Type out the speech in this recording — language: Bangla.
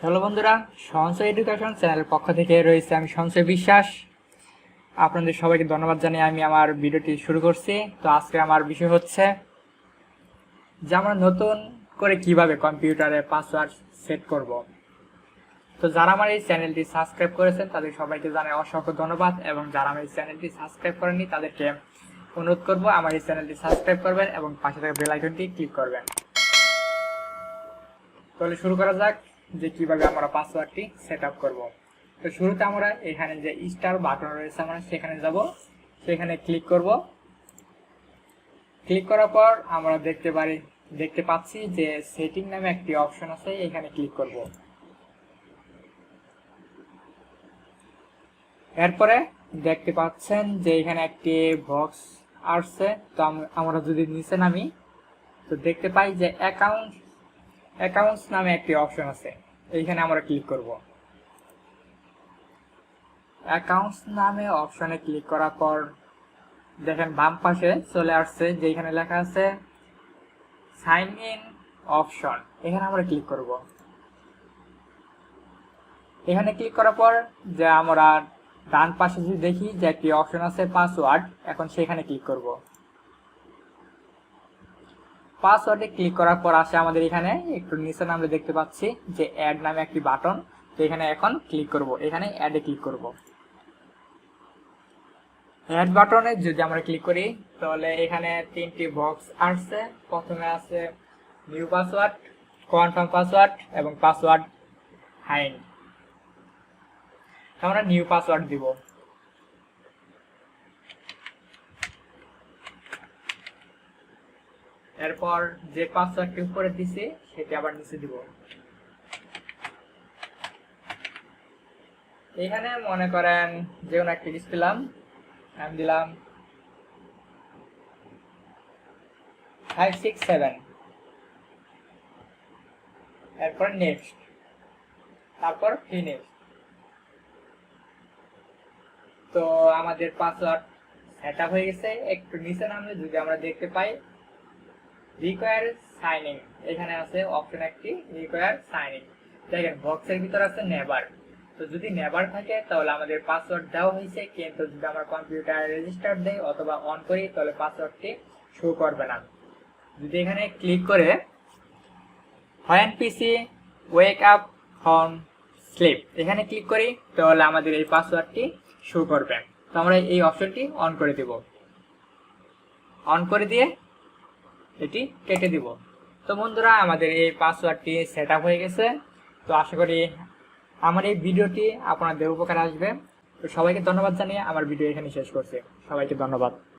হ্যালো বন্ধুরা, সঞ্চয় এডুকেশন চ্যানেলের পক্ষ থেকে রয়েছে আমি সঞ্চয় বিশ্বাস। আপনাদের সবাইকে ধন্যবাদ জানিয়ে আমি আমার ভিডিওটি শুরু করছি। তো আজকে আমার বিষয় হচ্ছে যে আমরা নতুন করে কিভাবে কম্পিউটারে পাসওয়ার্ড সেট করব। তো যারা আমার এই চ্যানেলটি সাবস্ক্রাইব করেছেন তাদের সবাইকে জানাই অসংখ্য ধন্যবাদ, এবং যারা আমার এই চ্যানেলটি সাবস্ক্রাইব করেননি তাদেরকে অনুরোধ করব আমার এই চ্যানেলটি সাবস্ক্রাইব করবেন এবং পাশে থাকা বেল আইকনটি ক্লিক করবেন। তাহলে শুরু করা যাক যে কিভাবে আমরা পাসওয়ার্ডটি সেট আপ করবো। তো শুরুতে আমরা এখানে যে স্টার বাটন রয়েছে আমরা সেখানে যাব, সেখানে ক্লিক করব। ক্লিক করার পর আমরা দেখতে পাচ্ছি যে সেটিং নামে একটি অপশন আছে, এখানে ক্লিক করব। এরপরে দেখতে পাচ্ছেন যে এখানে একটি বক্স আসছে। তো আমরা যদি নিচে নামি তো দেখতে পাই যে অ্যাকাউন্টস নামে একটি অপশন আছে, এইখানে আমরা ক্লিক করব। অ্যাকাউন্টস নামে অপশনে ক্লিক করার পর দেখেন বাম পাশে চলে আসছে যে এখানে লেখা আছে সাইন ইন অপশন, এখানে আমরা ক্লিক করব। এখানে ক্লিক করার পর যে আমরা ডান পাশে যদি দেখি যে একটি অপশন আছে পাসওয়ার্ড, এখন সেখানে ক্লিক করব। পাসওয়ার্ডে ক্লিক করার পর আসে আমাদের এখানে একটু নিচে আমরা দেখতে পাচ্ছি যে অ্যাড নামে একটি বাটন, তো এখানে এখন ক্লিক করব। এখানে অ্যাডে ক্লিক করব। অ্যাড বাটনে যদি আমরা ক্লিক করি তাহলে এখানে তিনটি বক্স আসছে। প্রথমে আছে নিউ পাসওয়ার্ড, কনফার্ম পাসওয়ার্ড এবং পাসওয়ার্ড হাইড। আমরা নিউ পাসওয়ার্ড দিব। এরপর যে পাসওয়ার্ডটি উপরে দিছি সেটি আবার নিচে দিব। এখানে মনে করেন যে কোনো একটা লিস্ট দিলাম, আমি দিলাম 567, এরপর নেক্সট, তারপর ফিনিশ। তো আমাদের পাসওয়ার্ড সেট আপ হয়ে গেছে। একটু নিচে নামলে যদি আমরা দেখতে পাই রিকোয়ার সাইন ইন, এখানে আছে অপশন একটি রিকোয়ার সাইন ইন। দেখেন বক্সের ভিতর আছে নেভার। তো যদি নেভার থাকে তাহলে আমাদের পাসওয়ার্ড দেওয়া হয়েছে, কিন্তু যদি আমরা কম্পিউটার রেজিস্টার দেই অথবা অন করি তাহলে পাসওয়ার্ডটি শো করবে না। যদি এখানে ক্লিক করে when PC wake up from sleep এখানে ক্লিক করি তাহলে আমাদের এই পাসওয়ার্ডটি শো করবে। তো আমরা এই অপশনটি অন করে দেব। অন করে দিয়ে এটি কেটে দিব। তো বন্ধুরা, আমাদের এই পাসওয়ার্ডটি সেট আপ হয়ে গেছে। তো আশা করি আমার এই ভিডিওটি আপনাদের উপকারে আসবে। তো সবাইকে ধন্যবাদ জানিয়ে আমার ভিডিও এখানে শেষ করছি। সবাইকে ধন্যবাদ।